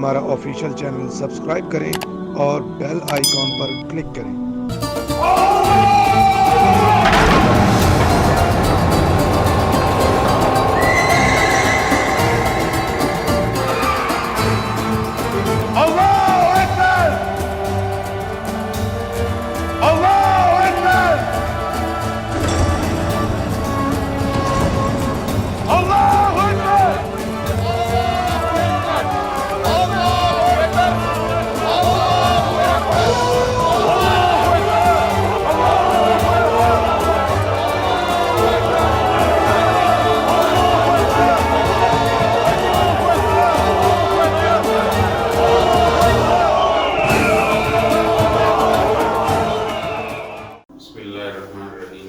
ہمارا official channel subscribe کریں اور بیل آئیکن پر کلک کریں۔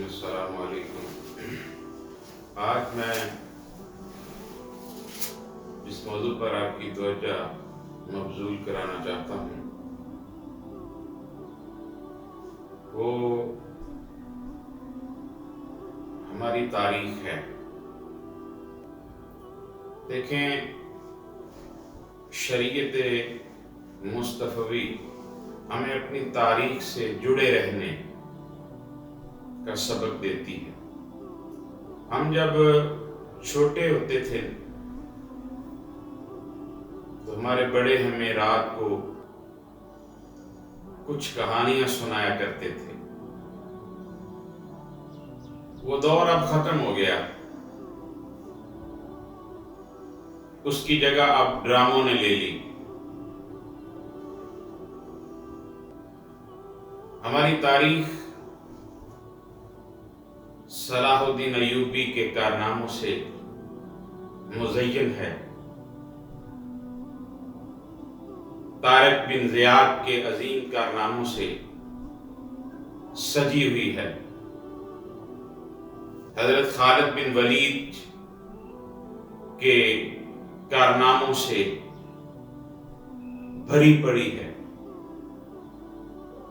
السلام علیکم۔ آج میں جس موضوع پر آپ کی توجہ مبذول کرانا چاہتا ہوں وہ ہماری تاریخ ہے۔ دیکھیں، شریعت مصطفی ہمیں اپنی تاریخ سے جڑے رہنے کا سبق دیتی ہے۔ ہم جب چھوٹے ہوتے تھے تو ہمارے بڑے ہمیں رات کو کچھ کہانیاں سنایا کرتے تھے۔ وہ دور اب ختم ہو گیا، اس کی جگہ اب ڈراموں نے لے لی۔ ہماری تاریخ صلاح الدین ایوبی کے کارناموں سے مزین ہے، طارق بن زیاد کے عظیم کارناموں سے سجی ہوئی ہے، حضرت خالد بن ولید کے کارناموں سے بھری پڑی ہے،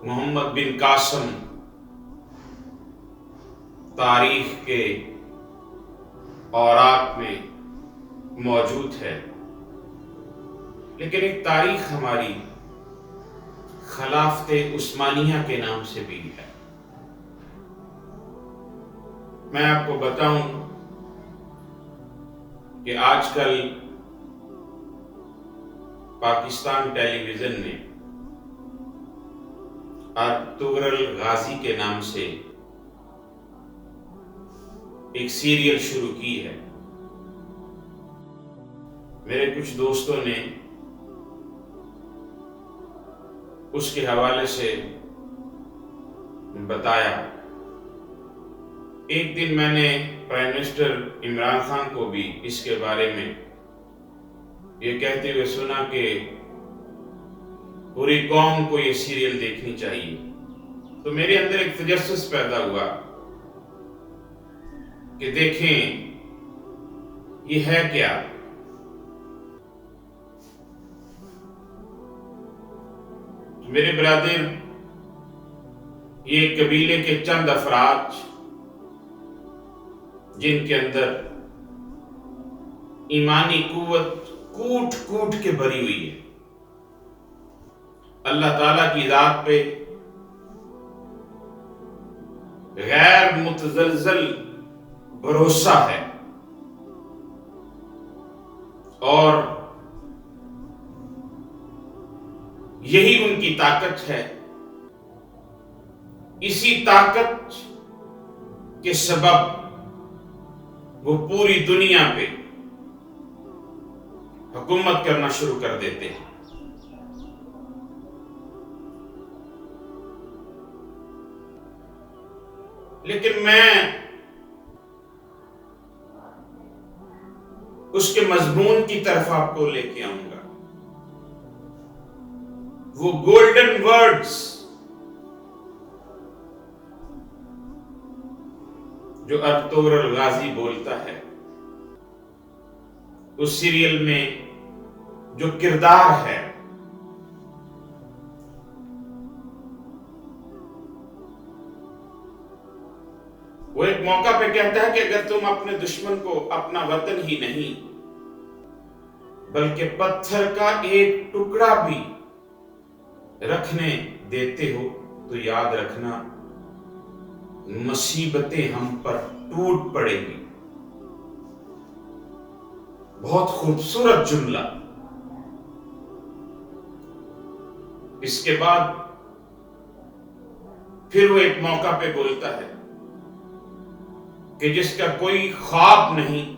محمد بن قاسم تاریخ کے اوراق میں موجود ہے۔ لیکن ایک تاریخ ہماری خلافت عثمانیہ کے نام سے بھی ہے۔ میں آپ کو بتاؤں کہ آج کل پاکستان ٹیلی ویژن نے ارطغرل غازی کے نام سے ایک سیریل شروع کی ہے۔ میرے کچھ دوستوں نے اس کے حوالے سے بتایا۔ ایک دن میں نے پرائم منسٹر عمران خان کو بھی اس کے بارے میں یہ کہتے ہوئے سنا کہ پوری قوم کو یہ سیریل دیکھنی چاہیے۔ تو میرے اندر ایک تجسس پیدا ہوا کہ دیکھیں یہ ہے کیا۔ میرے برادر، یہ قبیلے کے چند افراد جن کے اندر ایمانی قوت کوٹ کوٹ کے بھری ہوئی ہے، اللہ تعالیٰ کی ذات پہ غیر متزلزل بھروسہ ہے، اور یہی ان کی طاقت ہے۔ اسی طاقت کے سبب وہ پوری دنیا پہ حکومت کرنا شروع کر دیتے ہیں۔ لیکن میں اس کے مضمون کی طرف آپ کو لے کے آؤں گا۔ وہ گولڈن ورڈز جو ارطغرل غازی بولتا ہے، اس سیریل میں جو کردار ہے، وہ ایک موقع پہ کہتا ہے کہ اگر تم اپنے دشمن کو اپنا وطن ہی نہیں بلکہ پتھر کا ایک ٹکڑا بھی رکھنے دیتے ہو تو یاد رکھنا مصیبتیں ہم پر ٹوٹ پڑے گی۔ بہت خوبصورت جملہ۔ اس کے بعد پھر وہ ایک موقع پہ بولتا ہے کہ جس کا کوئی خواب نہیں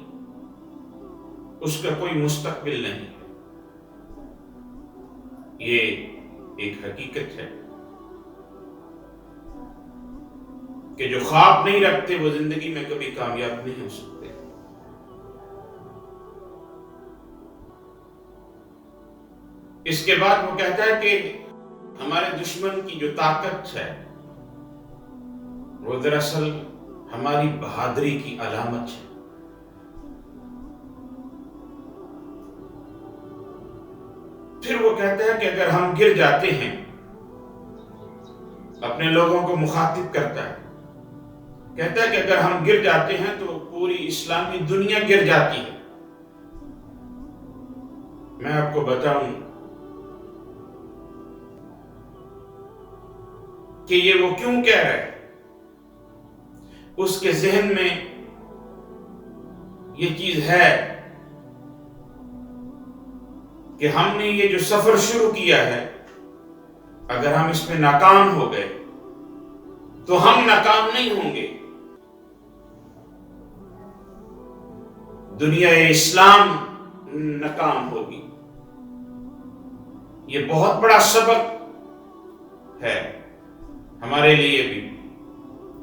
اس کا کوئی مستقبل نہیں۔ یہ ایک حقیقت ہے کہ جو خواب نہیں رکھتے وہ زندگی میں کبھی کامیاب نہیں ہو سکتے۔ اس کے بعد وہ کہتا ہے کہ ہمارے دشمن کی جو طاقت ہے وہ دراصل ہماری بہادری کی علامت ہے۔ پھر وہ کہتا ہے کہ اگر ہم گر جاتے ہیں، اپنے لوگوں کو مخاطب کرتا ہے، کہتا ہے کہ اگر ہم گر جاتے ہیں تو پوری اسلامی دنیا گر جاتی ہے۔ میں آپ کو بتاؤں کہ یہ وہ کیوں کہہ رہا ہے۔ اس کے ذہن میں یہ چیز ہے کہ ہم نے یہ جو سفر شروع کیا ہے، اگر ہم اس میں ناکام ہو گئے تو ہم ناکام نہیں ہوں گے، دنیا اسلام ناکام ہوگی۔ یہ بہت بڑا سبق ہے ہمارے لیے بھی،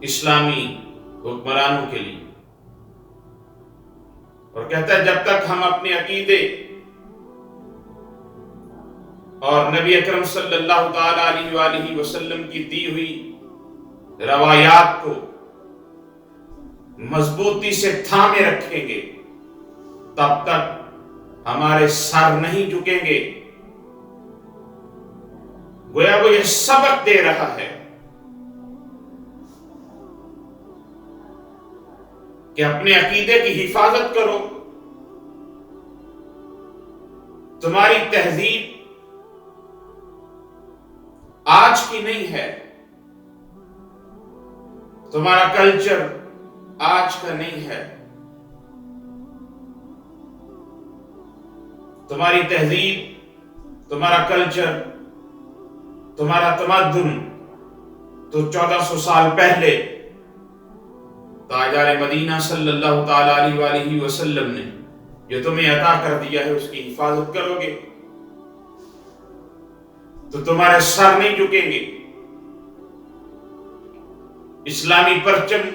اسلامی حکمرانوں کے لیے۔ اور کہتا ہے جب تک ہم اپنے عقیدے اور نبی اکرم صلی اللہ تعالی علیہ وآلہ وسلم کی دی ہوئی روایات کو مضبوطی سے تھامے رکھیں گے، تب تک ہمارے سر نہیں جھکیں گے۔ گویا وہ یہ سبق دے رہا ہے کہ اپنے عقیدے کی حفاظت کرو۔ تمہاری تہذیب آج کی نہیں ہے، تمہارا کلچر آج کا نہیں ہے، تمہاری تہذیب، تمہارا کلچر، تمہارا تمدن تو 1400 سال پہلے تاجدار مدینہ صلی اللہ تعالی علیہ وآلہ وسلم نے جو تمہیں عطا کر دیا ہے، اس کی حفاظت کرو گے تو تمہارے سر نہیں جھکیں گے۔ اسلامی پرچم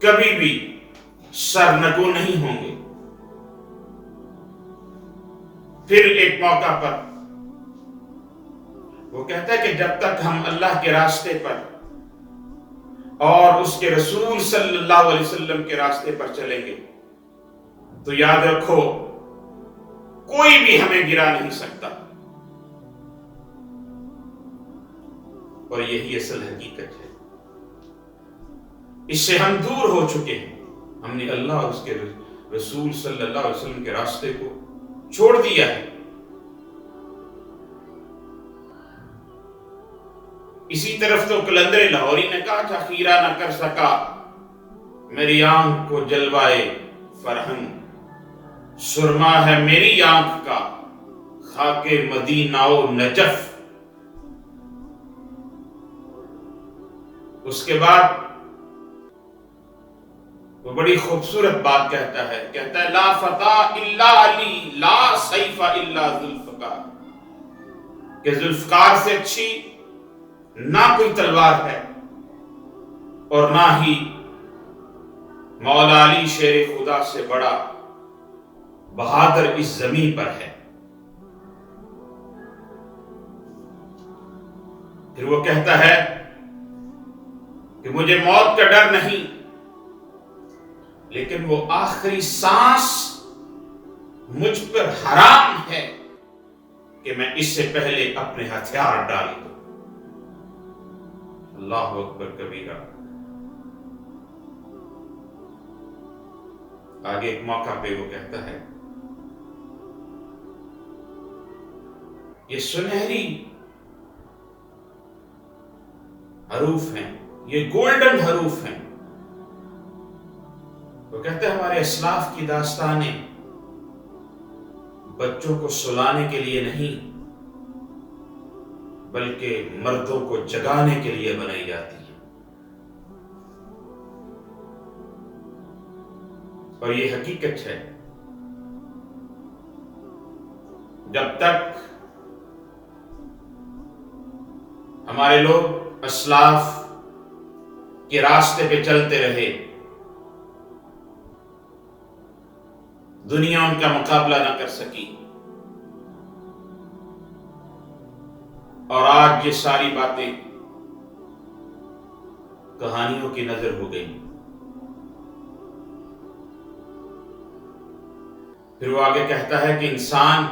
کبھی بھی سر نگو نہیں ہوں گے۔ پھر ایک موقع پر وہ کہتا ہے کہ جب تک ہم اللہ کے راستے پر اور اس کے رسول صلی اللہ علیہ وسلم کے راستے پر چلیں گے تو یاد رکھو کوئی بھی ہمیں گرا نہیں سکتا۔ اور یہی اصل حقیقت ہے۔ اس سے ہم دور ہو چکے ہیں، ہم نے اللہ اور اس کے رسول صلی اللہ علیہ وسلم کے راستے کو چھوڑ دیا ہے۔ اسی طرف تو قلندر لاہوری نے کہا تھا، خیرہ نہ کر سکا میری آنکھ کو جلوائے فرہنگ، سرما ہے میری آنکھ کا خاک مدینہ و نجف۔ اس کے بعد وہ بڑی خوبصورت بات کہتا ہے لا فتح الا علی لا سیف الا ذوالفقار، کہ ذوالفقار سے اچھی نہ کوئی تلوار ہے اور نہ ہی مولا علی شیر خدا سے بڑا بہادر اس زمین پر ہے۔ پھر وہ کہتا ہے کہ مجھے موت کا ڈر نہیں، لیکن وہ آخری سانس مجھ پر حرام ہے کہ میں اس سے پہلے اپنے ہتھیار ڈال دوں۔ اللہ اکبر کبیرہ۔ آگے ایک موقع پہ وہ کہتا ہے یہ سنہری حروف ہیں، یہ گولڈن حروف ہیں. وہ کہتے ہیں ہمارے اسلاف کی داستانیں بچوں کو سلانے کے لیے نہیں بلکہ مردوں کو جگانے کے لیے بنائی جاتی ہیں. اور یہ حقیقت ہے. جب تک ہمارے لوگ اسلاف کے راستے پہ چلتے رہے دنیا ان کا مقابلہ نہ کر سکی. اور آج یہ ساری باتیں کہانیوں کی نظر ہو گئی. پھر وہ آگے کہتا ہے کہ انسان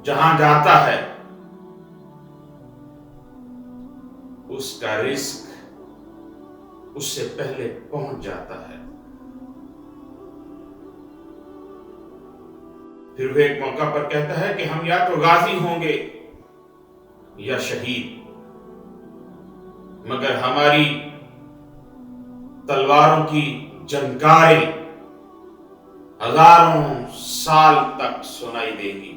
جہاں جاتا ہے اس کا رزق اس سے پہلے پہنچ جاتا ہے. پھر وہ ایک موقع پر کہتا ہے کہ ہم یا تو غازی ہوں گے یا شہید، مگر ہماری تلواروں کی جنکاریں ہزاروں سال تک سنائی دیں گی.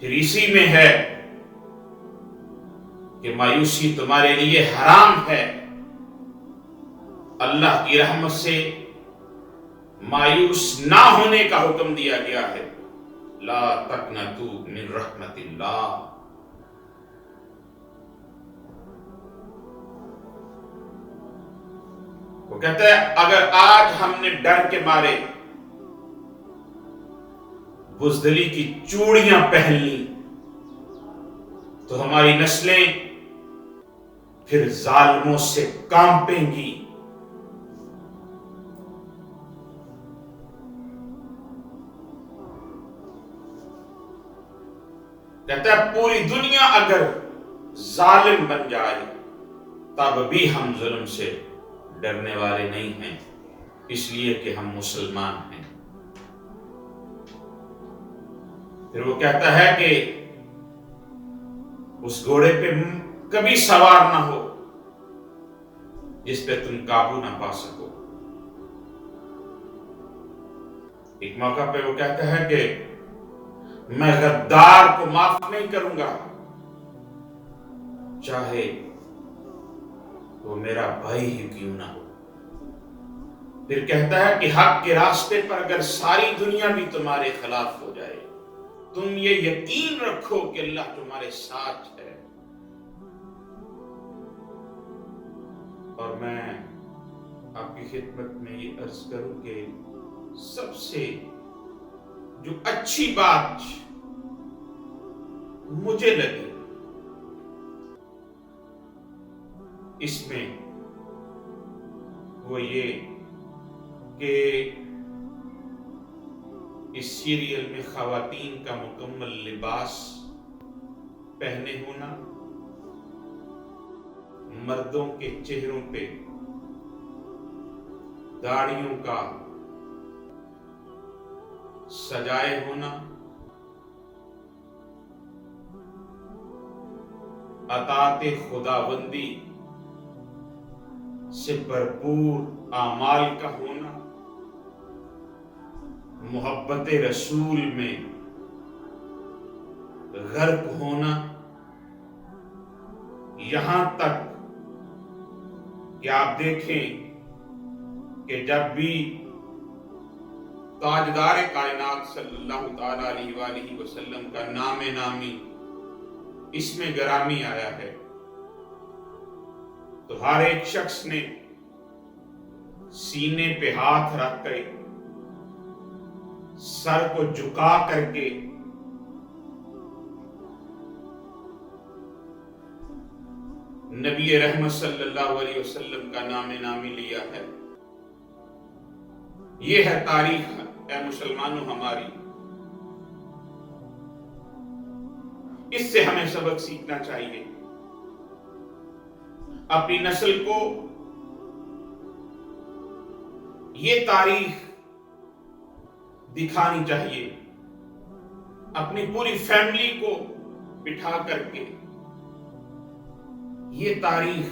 پھر اسی میں ہے کہ مایوسی تمہارے لیے حرام ہے. اللہ کی رحمت سے مایوس نہ ہونے کا حکم دیا گیا ہے. لا تقنطوا من رحمت اللہ. وہ کہتا ہے اگر آج ہم نے ڈر کے مارے بزدلی کی چوڑیاں پہن لی تو ہماری نسلیں پھر ظالموں سے کانپیں گی. کہتا ہے پوری دنیا اگر ظالم بن جائے تب بھی ہم ظلم سے ڈرنے والے نہیں ہیں، اس لیے کہ ہم مسلمان ہیں. پھر وہ کہتا ہے کہ اس گھوڑے پہ کبھی سوار نہ ہو جس پہ تم قابو نہ پا سکو. ایک موقع پہ وہ کہتا ہے کہ میں غدار کو معاف نہیں کروں گا چاہے وہ میرا بھائی ہی کیوں نہ ہو. پھر کہتا ہے کہ حق کے راستے پر اگر ساری دنیا بھی تمہارے خلاف ہو جائے تم یہ یقین رکھو کہ اللہ تمہارے ساتھ ہے. اور میں آپ کی خدمت میں یہ عرض کروں کہ سب سے جو اچھی بات مجھے لگی اس میں وہ یہ کہ اس سیریل میں خواتین کا مکمل لباس پہنے ہونا، مردوں کے چہروں پہ داڑھیوں کا سجائے ہونا، اطاعت خداوندی سے بھرپور اعمال کا ہونا، محبت رسول میں غرق ہونا، یہاں تک کہ آپ دیکھیں کہ جب بھی تاجدار کائنات صلی اللہ تعالی علیہ وآلہ وسلم کا نام نامی اس میں گرامی آیا ہے تو ہر ایک شخص نے سینے پہ ہاتھ رکھ کر سر کو جھکا کر کے نبی رحمت صلی اللہ علیہ وسلم کا نام نامی لیا ہے. یہ ہے تاریخ اے مسلمانوں ہماری. اس سے ہمیں سبق سیکھنا چاہیے. اپنی نسل کو یہ تاریخ دکھانی چاہیے، اپنی پوری فیملی کو بٹھا کر کے یہ تاریخ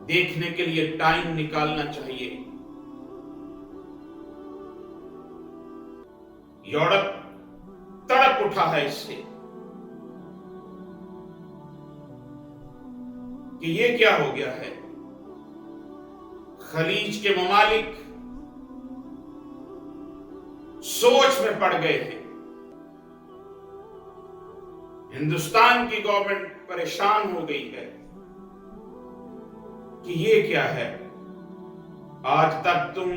دیکھنے کے لیے ٹائم نکالنا چاہیے۔ یورپ تڑپ اٹھا ہے اس سے کہ یہ کیا ہو گیا ہے۔ خلیج کے ممالک سوچ میں پڑ گئے ہیں، ہندوستان کی گورنمنٹ پریشان ہو گئی ہے کہ یہ کیا ہے۔ آج تک تم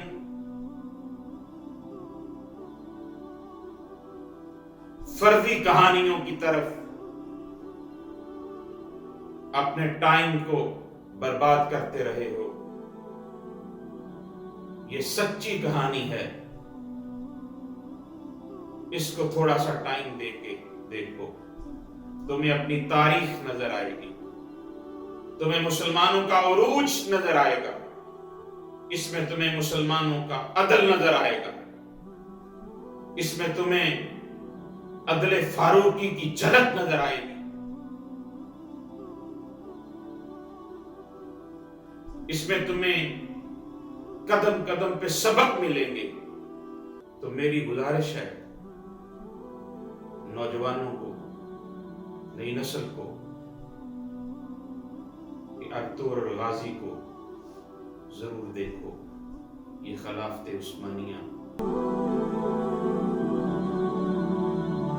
فرضی کہانیوں کی طرف اپنے ٹائم کو برباد کرتے رہے ہو۔ یہ سچی کہانی ہے، اس کو تھوڑا سا ٹائم دے کے دیکھو، تمہیں اپنی تاریخ نظر آئے گی، تمہیں مسلمانوں کا عروج نظر آئے گا، اس میں تمہیں مسلمانوں کا عدل نظر آئے گا، اس میں تمہیں عدل فاروقی کی جھلک نظر آئے گی، اس میں تمہیں قدم قدم پہ سبق ملیں گے۔ تو میری گزارش ہے نوجوانوں کو، نئی نسل کو، کہ ارطغرل الغازی کو ضرور دیکھو، یہ خلافت عثمانیہ